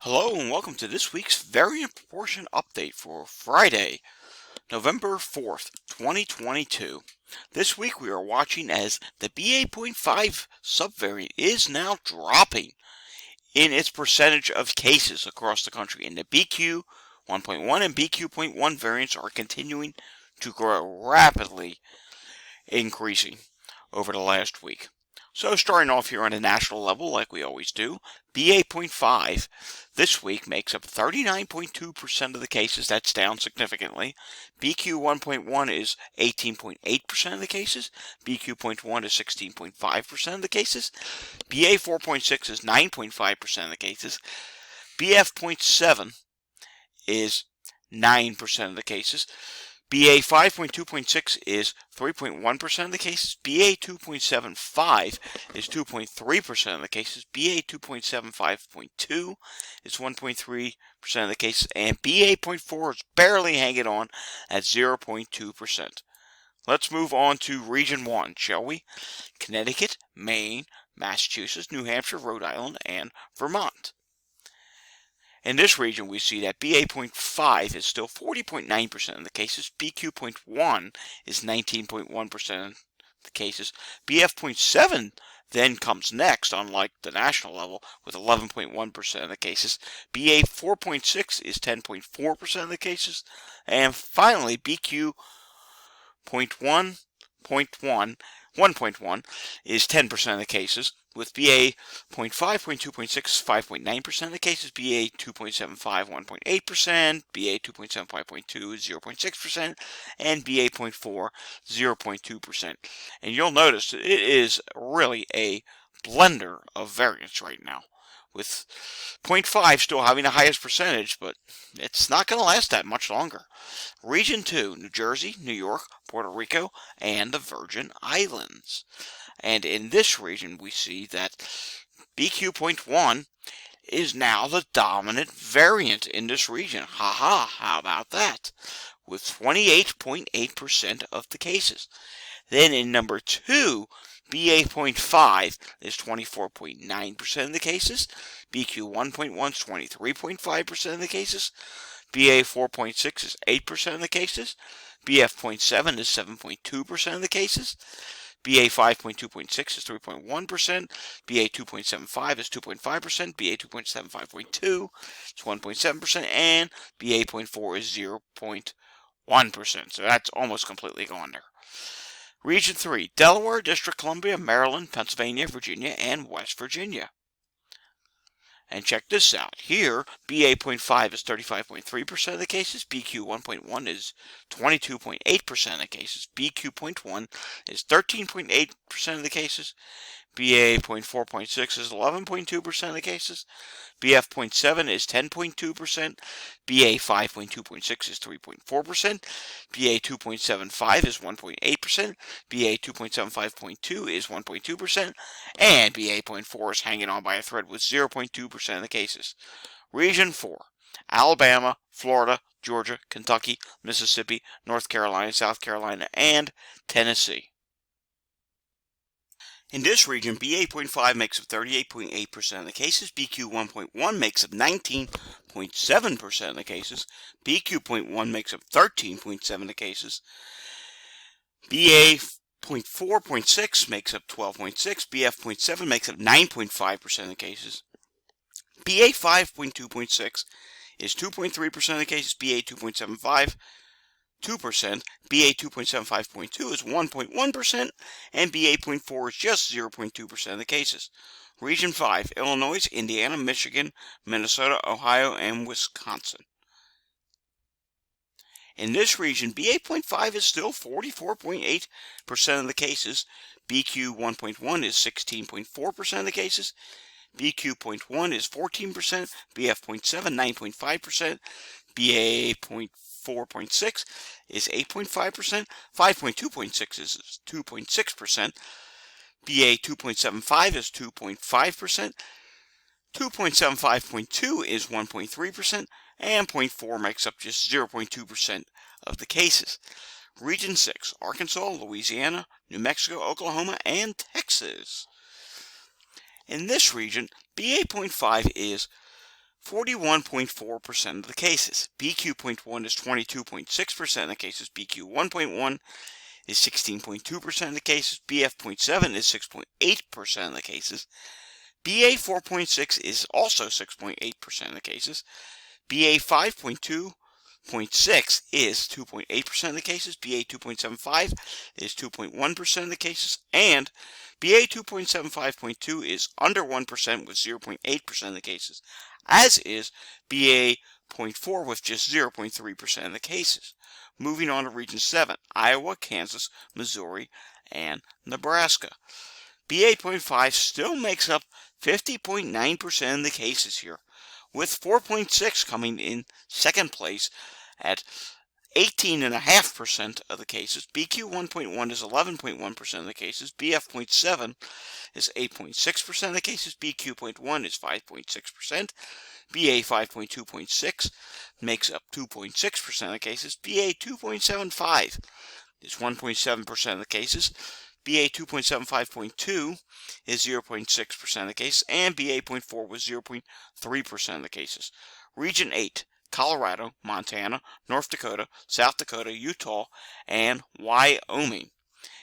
Hello and welcome to this week's Variant Proportion Update for Friday, November 4th, 2022. This week we are watching as the BA.5 subvariant is now dropping in its percentage of cases across the country, and the BQ.1.1 and BQ.1 variants are continuing to grow rapidly, increasing over the last week. So starting off here on a national level, like we always do, BA.5 this week makes up 39.2% of the cases. That's down significantly. BQ1.1 is 18.8% of the cases. BQ.1 is 16.5% of the cases. BA4.6 is 9.5% of the cases. BF.7 is 9% of the cases. BA 5.2.6 is 3.1% of the cases. BA 2.75 is 2.3% of the cases. BA 2.75.2 is 1.3% of the cases. And BA.4 is barely hanging on at 0.2%. Let's move on to Region 1, shall we? Connecticut, Maine, Massachusetts, New Hampshire, Rhode Island, and Vermont. In this region, we see that BA.5 is still 40.9% of the cases. BQ.1 is 19.1% of the cases. BF.7 then comes next, unlike the national level, with 11.1% of the cases. BA4.6 is 10.4% of the cases. And finally, BQ.1.1 1.1 is 10% of the cases, with BA.5, 2.6, 5.9% of the cases, BA 2.75, 1.8%, BA 2.75.2, 0.6%, and BA.4, 0.2%. And you'll notice that it is really a blender of variants right now, with 0.5 still having the highest percentage, but it's not going to last that much longer. Region 2, New Jersey, New York, Puerto Rico, and the Virgin Islands. And in this region, we see that BQ.1 is now the dominant variant in this region. Haha, how about that? With 28.8% of the cases. Then in number 2, BA.5 is 24.9% of the cases. BQ1.1 is 23.5% of the cases. BA4.6 is 8% of the cases. BF.7 is 7.2% of the cases. BA 5.2.6 is 3.1%, BA 2.75 is 2.5%, BA 2.75.2 is 1.7%, and BA.4 is 0.1%. So that's almost completely gone there. Region 3, Delaware, District of Columbia, Maryland, Pennsylvania, Virginia, and West Virginia. And check this out. Here, BA.5 is 35.3% of the cases. BQ1.1 is 22.8% of the cases. BQ.1 is 13.8% of the cases. BA.4.6 is 11.2% of the cases. BF.7 is 10.2%. BA 5.2.6 is 3.4%. BA 2.75 is 1.8%. BA 2.75.2 is 1.2%. And BA.4 is hanging on by a thread with 0.2% of the cases. Region 4, Alabama, Florida, Georgia, Kentucky, Mississippi, North Carolina, South Carolina, and Tennessee. In this region, BA.5 makes up 38.8% of the cases, BQ1.1 makes up 19.7% of the cases, BQ.1 makes up 13.7% of the cases, BA.4.6 makes up 12.6%, BF.7 makes up 9.5% of the cases, BA 5.2.6 is 2.3% of the cases, BA 2.75 2%, BA 2.75.2 is 1.1%, and BA.4 is just 0.2% of the cases. Region 5, Illinois, Indiana, Michigan, Minnesota, Ohio, and Wisconsin. In this region, BA.5 is still 44.8% of the cases, BQ1.1 is 16.4% of the cases, BQ.1 is 14%, BF.7 9.5%, BA.4.6 is 8.5%, 5.2.6 is 2.6%, BA 2.75 is 2.5%, 2.75.2 is 1.3%, and 0.4 makes up just 0.2% of the cases. Region 6, Arkansas, Louisiana, New Mexico, Oklahoma, and Texas. In this region, BA.5 is 41.4% of the cases. BQ.1 is 22.6% of the cases. BQ1.1 is 16.2% of the cases. BF.7 is 6.8% of the cases. BA4.6 is also 6.8% of the cases. BA5.2.6 is 2.8% of the cases. BA2.75 is 2.1% of the cases. And BA2.75.2 is under 1% with 0.8% of the cases, as is BA.4 with just 0.3% of the cases. Moving on to Region 7, Iowa, Kansas, Missouri, and Nebraska. BA.5 still makes up 50.9% of the cases here, with 4.6 coming in second place at 18.5% of the cases. BQ1.1 is 11.1% of the cases. BF.7 is 8.6% of the cases. BQ.1 is 5.6%. BA5.2.6 makes up 2.6% of the cases. BA2.75 is 1.7% of the cases. BA2.75.2 is 0.6% of the cases, and BA.4 was 0.3% of the cases. Region 8, Colorado, Montana, North Dakota, South Dakota, Utah, and Wyoming.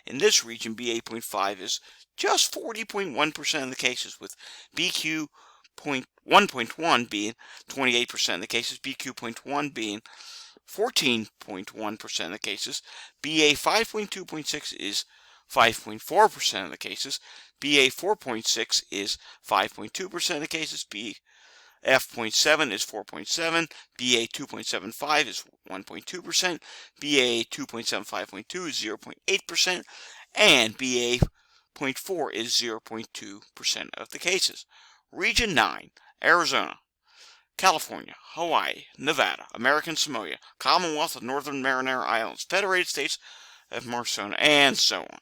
In this region, BA.5 is just 40.1% of the cases, with BQ.1.1 being 28% of the cases, BQ.1 being 14.1% of the cases, BA5.2.6 is 5.4% of the cases, BA4.6 is 5.2% of the cases, BF.7 is 4.7, BA2.75 is 1.2%, BA2.75.2 is 0.8%, and BA.4 is 0.2% of the cases. Region 9, Arizona, California, Hawaii, Nevada, American Samoa, Commonwealth of Northern Mariana Islands, Federated States of Marshall, and so on.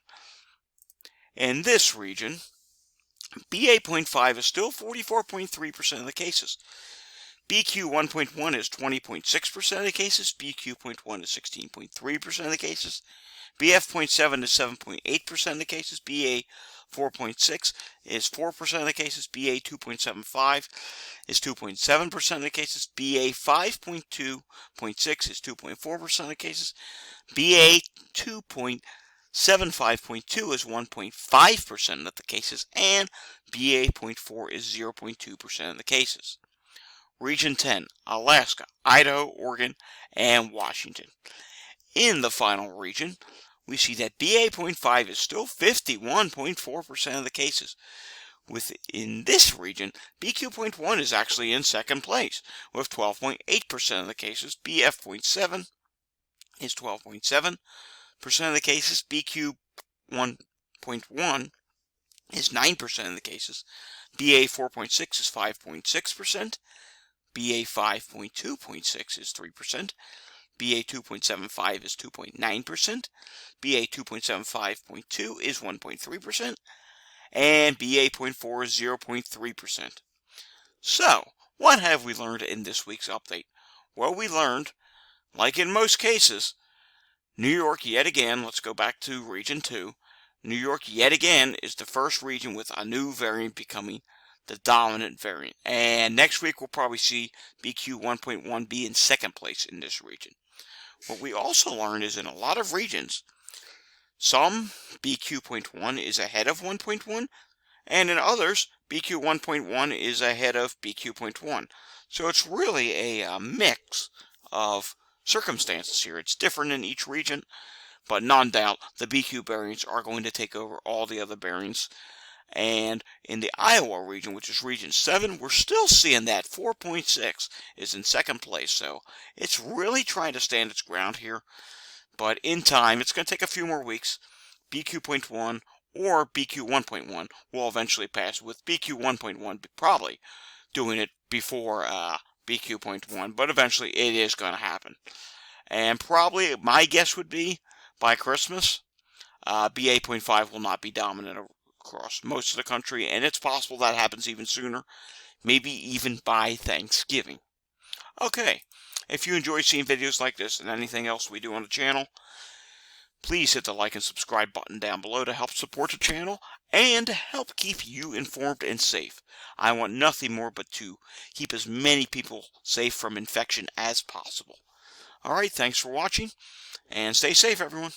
In this region, BA.5 is still 44.3% of the cases. BQ1.1 is 20.6% of the cases. BQ.1 is 16.3% of the cases. BF.7 is 7.8% of the cases. BA4.6 is 4% of the cases. BA2.75 is 2.7% of the cases. BA5.2.6 is 2.4% of the cases. BA2.75.2 is 1.5% of the cases, and BA.4 is 0.2% of the cases. Region 10, Alaska, Idaho, Oregon, and Washington. In the final region, we see that BA.5 is still 51.4% of the cases. Within this region, BQ.1 is actually in second place with 12.8% of the cases. BF.7 is 12.7% of the cases. BQ1.1 is 9% of the cases. BA4.6 is 5.6%. BA5.2.6 is 3%. BA2.75 is 2.9%. BA2.75.2 is 1.3%. And BA.4 is 0.3%. So, what have we learned in this week's update? Well, we learned, like in most cases, New York yet again, let's go back to Region 2, New York yet again is the first region with a new variant becoming the dominant variant. And next week we'll probably see BQ1.1 be in second place in this region. What we also learned is in a lot of regions, some BQ.1 is ahead of 1.1, and in others, BQ1.1 is ahead of BQ.1. So it's really a mix of circumstances here. It's different in each region, but non doubt the BQ variants are going to take over all the other variants. And in the Iowa region, which is Region 7, we're still seeing that 4.6 is in second place. So it's really trying to stand its ground here. But in time, it's going to take a few more weeks. BQ.1 or BQ1.1 will eventually pass, with BQ1.1 probably doing it before BQ.1. But eventually it is going to happen. And probably my guess would be by Christmas, BA.5 will not be dominant across most of the country, and it's possible that happens even sooner, maybe even by Thanksgiving. Okay, if you enjoy seeing videos like this and anything else we do on the channel, please hit the like and subscribe button down below to help support the channel, and help keep you informed and safe. I want nothing more but to keep as many people safe from infection as possible. Alright, thanks for watching, and stay safe, everyone.